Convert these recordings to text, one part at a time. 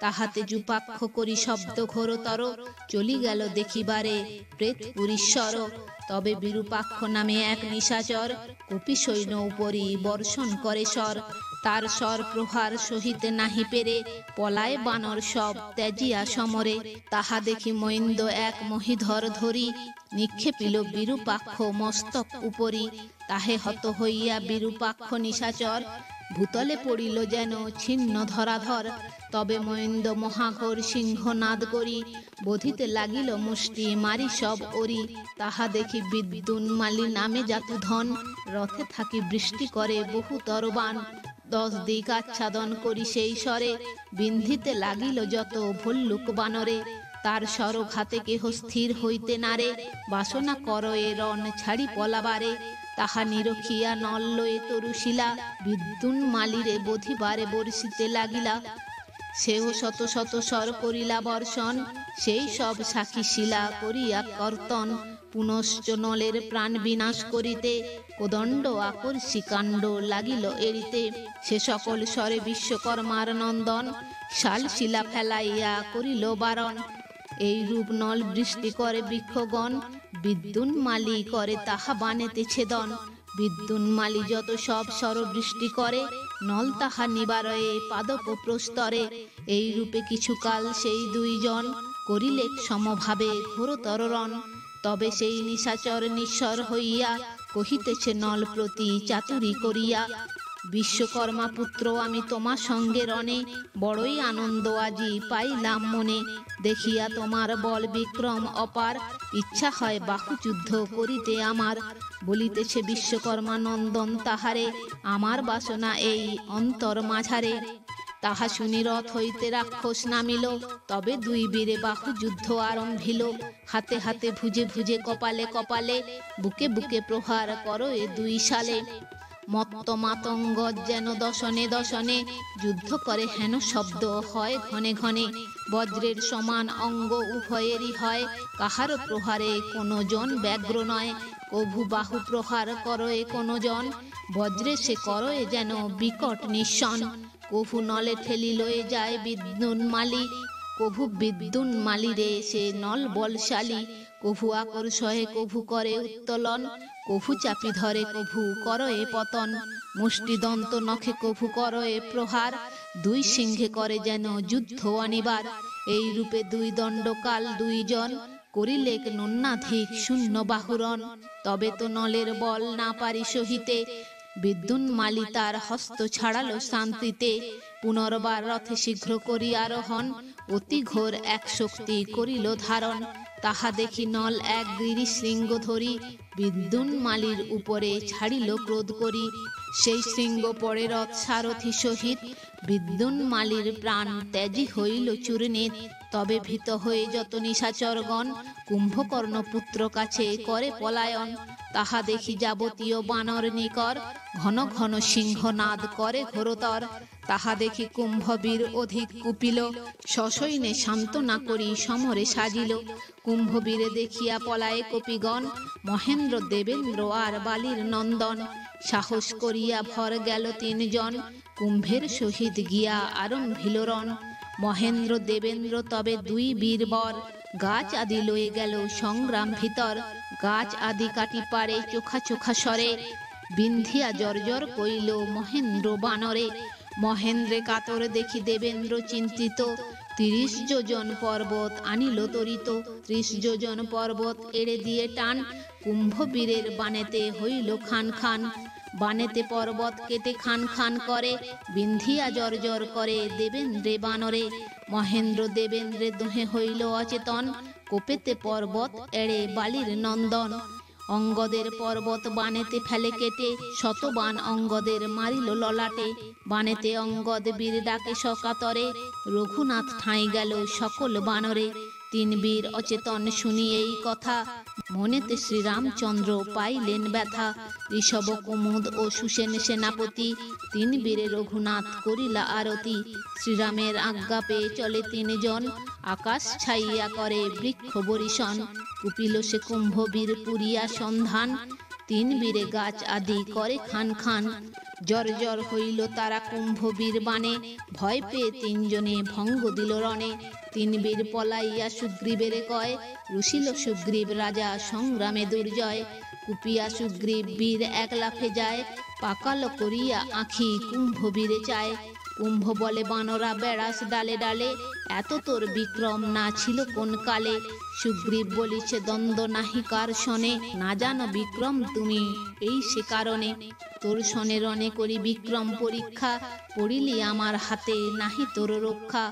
তাহাতে যুপাক্ষ করি শব্দ ঘোরতর, চলি গেল দেখিবারে প্রেত পুরীশ্বর। তবে বিরূপাক্ষ নামে এক নিশাচর, কপি সৈন্য উপরি বর্ষণ করে স্বর। তার স্বর প্রহার সহিতে নাহি পেরে, পলায় বানর সব ত্যাজিয়া সমরে। তাহা দেখি মৈন্দ এক মহিধর ধরি, নিক্ষেপিল বিরূপাক্ষ মস্তক উপরি। তাহে হত হইয়া বিরূপাক্ষ নিশাচর, ভূতলে পড়িল যেন ছিন্ন ধরাধর। তবে মৈন্দ মহাঘোর সিংহনাদ করি, বধিতে লাগিল মুষ্টি মারি সব ওরি। তাহা দেখি বিদ্যুন্মালী নামে জাতুধন, রথে থাকি বৃষ্টি করে বহু তরবান। 10 দিক আচ্ছাদন করি সেই স্বরে, বিন্ধিতে লাগিল যত ভল্লুক বানরে। তার স্বরঘাতে কেহ স্থির হইতে নারে, বাসনা করয়ে রণ ছাড়ি পলাবারে। তাহা নিরখিয়া নল লয়ে তরুশিলা, বিদ্যুন্মালীরে বধিবারে বর্ষিতে লাগিলা। সেও শত শত স্বর করিলা বর্ষণ, সেই সব সাক্ষী শিলা করিয়া কর্তন। পুনশ্চ নলের প্রাণ বিনাশ করিতে, কোদণ্ড আকর্ষী কাণ্ড লাগিল এড়িতে। সে সকল স্বরে বিশ্বকর্মার নন্দন, শাল শিলা ফেলাইয়া করিল বারণ। এই রূপ নল বৃষ্টি করে বৃক্ষগণ, বিদ্যুন্মালী করে তাহা বানেতে ছেদন। বিদ্যুন্মালী যত সব স্বর বৃষ্টি করে, নল তাহা নিবারয়ে পাদপ প্রস্তরে। এই রূপে কিছুকাল সেই দুইজন, করিলেক সমভাবে ঘোরতর রণ। তবে সেই নিশাচর নিঃস্বর হইয়া, কহিতেছে নল প্রতি চাতুরী করিয়া। বিশ্বকর্মা পুত্র আমি তোমার সঙ্গে রণে, বড়ই আনন্দ আজি পাইলাম মনে। দেখিয়া তোমার বল বিক্রম অপার, ইচ্ছা হয় বাহুযুদ্ধ করিতে আমার। বলিতেছে বিশ্বকর্মা নন্দন তাহারে, আমার বাসনা এই অন্তর মাঝারে। তাহা শুনি রথ হইতে রাক্ষস নামিল, তবে দুই বীরে বাহুযুদ্ধ আরম্ভিল। হাতে হাতে ভুজে ভুজে কপালে কপালে, বুকে বুকে প্রহার করো এ দুই সালে। মত্ত মাতঙ্গ যেন দশনে দশনে, যুদ্ধ করে হেন শব্দ হয় ঘনে ঘনে। বজ্রের সমান অঙ্গ উভয়েরই হয়, কাহার প্রহারে কোনো জন ব্যগ্র নয়। কভু বাহু প্রহার করয়ে কোনো জন, বজ্রে সে করয়ে যেন বিকট নিঃসন। কভু নলে ঠেলি লয়ে যায় বিদ্যুন্মালী, কভু বিদ্যুন্মালীরে সে নল বলশালী। কভু আকর্ষয়ে কভু করে উত্তোলন, কভু চাপি ধরে কভু করয়ে পতন। মুষ্টিদন্ত নখে কভু করয়ে প্রহার, দুই সিংহে করে যেন যুদ্ধ অনিবার। এই রূপে দুই দণ্ডকাল দুইজন, করিলেক ন্যূনাধিক শূন্য বাহুরণ। তবে তো নলের বল না পারি সহিতে, বিদ্যুন্মালী তার হস্ত ছাড়ালো শান্তিতে। পুনর্বার রথে শীঘ্র করি আরোহণ, অতি ঘোর এক শক্তি করিল ধারণ। তাহা দেখি নল এক গিরিশৃঙ্গ ধরি, বিদ্যুন্মালীর উপরে ছাড়িল ক্রোধ করি। সেই শৃঙ্গ পড়ে রথ সারথি সহিত, বিদ্যুন্মালীর প্রাণ ত্যাজি হইল চূর্ণিত। তবে ভীত হয়ে যত নিশাচরগণ, কুম্ভকর্ণ পুত্র কাছে করে পলায়ন। তাহা দেখি যাবতীয় বানর নিকর, ঘন ঘন সিংহনাদ করে ঘোরতর। তাহা দেখি কুম্ভবীর অধিক কুপিল, সসৈন্যে সান্ত্বনা করি সমরে সাজিল। কুম্ভবীরে দেখিয়া পলায়ে কপিগণ, মহেন্দ্র দেবেন্দ্র আর বালির নন্দন। সাহস করিয়া ভর গেল 3 জন, কুম্ভের সহিত গিয়া আরম্ভিল রণ। মহেন্দ্র দেবেন্দ্র তবে 2 বীরবর, গাছ আদি লয়ে গেল সংগ্রাম ভিতর। গাছ আদি কাটি পারে চোখা চোখা স্বরে, বিন্ধিয়া জর্জর কইল মহেন্দ্র বানরে। মহেন্দ্রে কাতর দেখি দেবেন্দ্র চিন্তিত, 30 যোজন পর্বত আনিল তরিত। 30 যোজন পর্বত এড়ে দিয়ে টান, কুম্ভবীরের বানেতে হইল খান খান। বানেতে পর্বত কেটে খান খান করে, বিন্ধিয়া জর্জর করে দেবেন্দ্রে বানরে। মহেন্দ্র দেবেন্দ্রে দোহে হইল অচেতন, কোপেতে পর্বত এড়ে বালির নন্দন। অঙ্গদের পর্বত বানেতে ফেলে কেটে, শতবান অঙ্গদের মারিল ললাটে। বানেতে অঙ্গদ বীর ডাকে সকাতরে, রঘুনাথ ঠাঁই গেল সকল বানরে। 3 বীর অচেতন শুনি এই কথা, মনেতে শ্রীরামচন্দ্র পাইলেন ব্যথা। ঋষভ কুমুদ ও সুসেন সেনাপতি, 3 বীরে রঘুনাথ করিলা আরতি। শ্রীরামের আজ্ঞা পেয়ে চলে 3 জন, আকাশ ছাইয়া করে বৃক্ষ বরিশন। কুপিল সে কুম্ভবীর পুরিয়া সন্ধান, 3 বীরে গাছ আদি করে খান খান। জর্জর হইল তারা কুম্ভবীর বাণে, ভয় পেয়ে তিনজনে ভঙ্গ দিল রণে। তিন বীর পলাইয়া সুগ্রীবের কয়, রুষিল সুগ্রীব রাজা সংগ্রামে দুর্জয়। কুপিয়া সুগ্রীব বীর এক লাফে যায়, পাকাল করিয়া আঁখি কুম্ভবীরে চায়। কুম্ভ বলে বানরা বেড়াস ডালে ডালে, এত তোর বিক্রম না ছিল কোন কালে। সুগ্রীব বলিছে দ্বন্দ্ব নাহি কার শনে, না জানো বিক্রম তুমি এই সে কারণে। তোর শনে রণে করি বিক্রম পরীক্ষা, পড়িলি আমার হাতে নাহি তোর রক্ষা।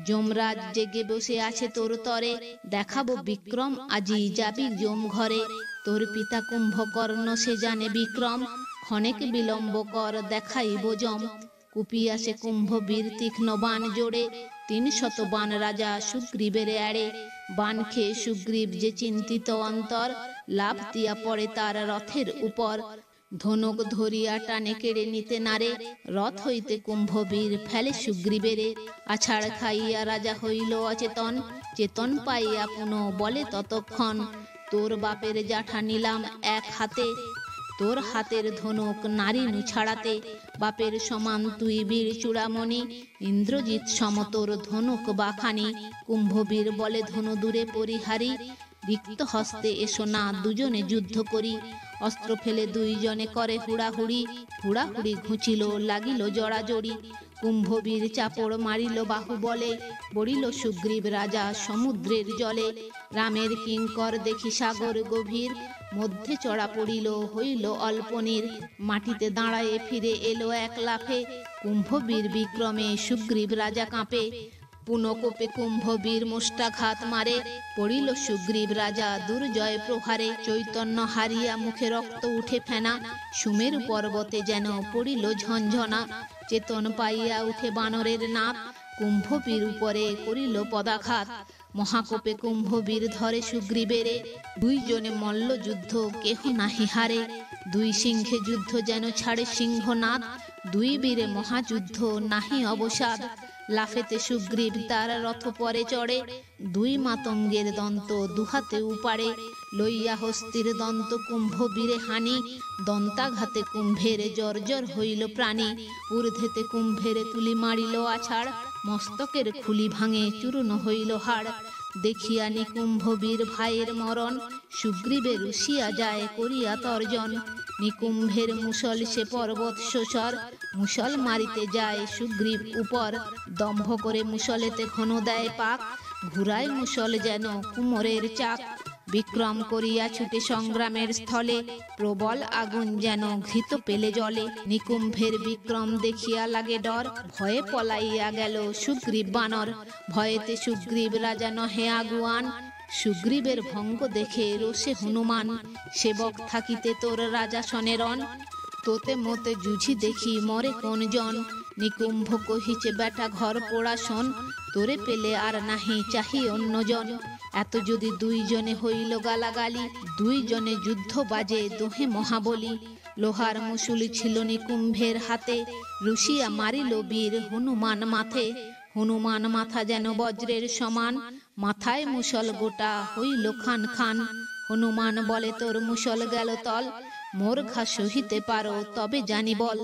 যমরাজ জেগে বসে আছে তোর তরে, দেখাবো বিক্রম আজি যাবি যম ঘরে। তোর পিতা কুম্ভকর্ণ সে জানে বিক্রম, ক্ষণেক বিলম্ব কর দেখাইব যম। কুপিয়া সে কুম্ভবীর তীক্ষ্ণ বাণ জোড়ে, ৩০০ বাণ রাজা সুগ্রীবের এড়ে। বাণ খেয়ে সুগ্রীব যে চিন্তিত অন্তর, লাফ দিয়া পড়ে তার রথের উপর। ধনুক ধরিয়া টানে কেড়ে নিতে নারে, রথ হইতে কুম্ভবীর ফেলে সুগ্রীবেরে। আছাড় খাইয়া রাজা হইল অচেতন, চেতন পাইয়া পুনঃ বলে ততক্ষণ। তোর বাপের জাঠা নিলাম এক হাতে, তোর হাতের ধনুক নারী নু ছাড়াতে। বাপের সমান তুই বীর চূড়ামণি, ইন্দ্রজিৎ সম তোর ধনুক বাখানি। কুম্ভবীর বলে ধনু দূরে পরিহারি, রিক্ত হস্তে এসো না দুজনে যুদ্ধ করি। অস্ত্র ফেলে দুইজনে করে হুড়াহুড়ি, হুড়াহুড়ি ঘুচিল লাগিল জড়াজড়ি। কুম্ভবীর চাপড় মারিল বাহু বলে, পড়িল সুগ্রীব রাজা সমুদ্রের জলে। রামের কিঙ্কর দেখি সাগর গভীর, মধ্যে চড়া পড়িল হইল অল্পনীর। মাটিতে দাঁড়ায়ে ফিরে এলো এক লাফে, কুম্ভবীর বিক্রমে সুগ্রীব রাজা কাঁপে। পুনকোপে কুম্ভবীর মুষ্টাঘাত মারে, পড়িল সুগ্রীব রাজা দুর্জয় প্রহারে। চৈতন্য হারিয়া মুখে রক্ত উঠে ফেনা, সুমেরু পর্বতে যেন পড়িল ঝনঝনা। চেতন পাইয়া উঠে বানরের নাথ, কুম্ভবীর উপরে করিল পদাঘাত। মহাকোপে কুম্ভবীর ধরে সুগ্রীবেরে, দুইজনে মল্ল যুদ্ধ কেহ নাহি হারে। দুই সিংহে যুদ্ধ যেন ছাড়ে সিংহনাদ, দুই বীরে মহাযুদ্ধ নাহি অবসাদ। লাফেতে সুগ্রীব তার রথ পরে চড়ে, দুই মাতঙ্গের দন্ত দুহাতে উপাড়ে। লইয়া হস্তির দন্ত কুম্ভবীরে হানি, দন্তাঘাতে কুম্ভের জর্জর হইল প্রাণী। ঊর্ধ্বেতে কুম্ভের তুলি মারিল আছাড়, মস্তকের খুলি ভাঙে চূর্ণ হইল হাড়। দেখিয়া নিকুম্ভবীর ভাইয়ের মরণ, সুগ্রীবে রুষিয়া যায় করিয়া তর্জন। নিকুম্ভের মুসল সে পর্বত শোষর, মুসল মারিতে যায় সুগ্রীব উপর। দম্ভ করে মুসলেতে ঘন দেয় পাক, ঘুরায় মুসল যেন কুমোরের চাক। বিক্রম করিয়া ছুটে সংগ্রামের স্থলে, প্রবল আগুন যেন ঘৃত পেলে জলে। নিকুম্ভের বিক্রম দেখিয়া লাগে ডর, ভয়ে পলাইয়া গেল সুগ্রীব বানর। ভয়েতে সুগ্রীব রাজা নহে আগুয়ান, সুগ্রীবের ভঙ্গ দেখে রোষে হনুমান। সেবক থাকিতে তোর রাজা শনেরণ, তোতে মতে জুঝি দেখি মরে কোন জন। নিকুম্ভ কহিছে বেটা ঘর পোড়া শোন, তোরে পেলে আর নাহি চাহি অন্যজন। এত যদি দুইজনে হইল গালাগালি, দুইজনে যুদ্ধ বাজে দোহে মহাবলী। লোহার মুসুলি ছিল নিকুম্ভের হাতে, রুষিয়া মারিল বীর হনুমান মাথে। হনুমান মাথা যেন বজ্রের সমান, মাথায় মুসল গোটা হইল খান খান। হনুমান বলে তোর মুসল গেল তল, মোর ঘা সহিতে পারো তবে জানি বল।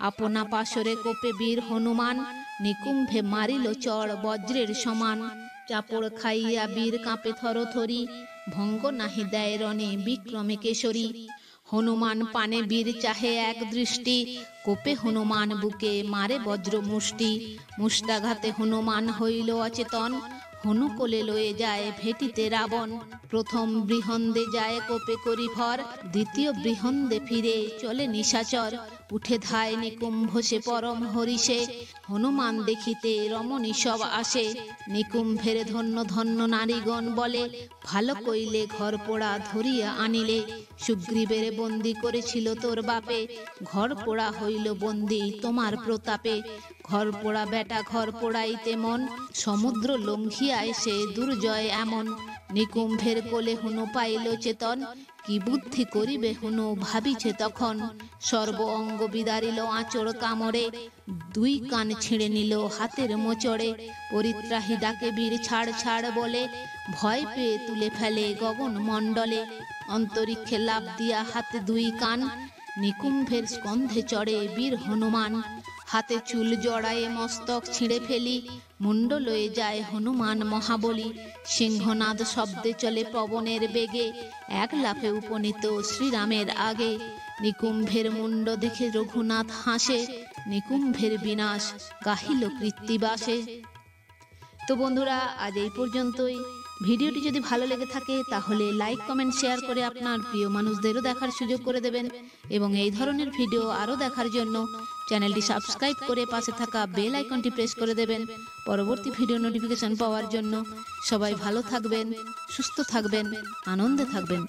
আপনা পাশরে কোপে বীর হনুমান, নিকুম্ভে মারিল চড় বজ্রের সমান। চাপড় খাইয়া বীর কাঁপে থরথরি, ভঙ্গ নাহি দেয় রণে বিক্রমে কেশরী। হনুমান পানে বীর চাহে এক দৃষ্টি, কোপে হনুমান বুকে মারে বজ্র মুষ্টি। মুষ্টাঘাতে হনুমান হইল অচেতন, হনুকোলে লয়ে যায় ভেটিতে রাবণ। প্রথম বৃহন্দে যায় কোপে করি ভর, দ্বিতীয় বৃহন্দে ফিরে চলে নিশাচর। উঠে ধায় নিকুম্ভ সে পরম হরিষে, হনুমান দেখিতে রমণী সব আসে। নিকুম্ভের ধন্য ধন্য নারীগণ বলে, ভালো কইলে ঘর পোড়া ধরিয়া আনিলে। সুগ্রীবের বন্দি করেছিল তোর বাপে, ঘর পোড়া হইল বন্দি তোমার প্রতাপে। ঘর পোড়া বেটা ঘর পোড়াইতে মন, সমুদ্র লঙ্ঘিয়া এসে দুর্জয় এমন। নিকুম্ভের কোলে হুনু পাইল চেতন, কি বুদ্ধি করিবে হুনু ভাবিছে তখন। সর্ব অঙ্গ বিদারিল আঁচড় কামড়ে, দুই কান ছিঁড়ে নিল হাতের মোচড়ে। পরিত্রাহী ডাকে বীর ছাড় ছাড় বলে, ভয় পেয়ে তুলে ফেলে গগন মণ্ডলে। অন্তরিক্ষে লাফ দিয়া হাতে দুই কান, নিকুম্ভের স্কন্ধে চড়ে বীর হনুমান, হাতে চুল জড়ায়ে মস্তক ছিঁড়ে ফেলি, মুন্ড লয়ে যায় হনুমান মহাবলী। সিংহনাদ শব্দে চলে পবনের বেগে, এক লাফে উপনীত শ্রীরামের আগে। নিকুম্ভের মুন্ড দেখে রঘুনাথ হাসে, নিকুম্ভের বিনাশ গাহিল কৃত্তিবাসে। তো বন্ধুরা, আজ এই পর্যন্তই। ভিডিওটি যদি ভালো লেগে থাকে তাহলে লাইক কমেন্ট শেয়ার করে আপনার প্রিয় মানুষদেরও দেখার সুযোগ করে দেবেন, এবং এই ধরনের ভিডিও আরও দেখার জন্য চ্যানেলটি সাবস্ক্রাইব করে পাশে থাকা বেল আইকনটি প্রেস করে দেবেন পরবর্তী ভিডিও নোটিফিকেশন পাওয়ার জন্য। সবাই ভালো থাকবেন, সুস্থ থাকবেন, আনন্দে থাকবেন।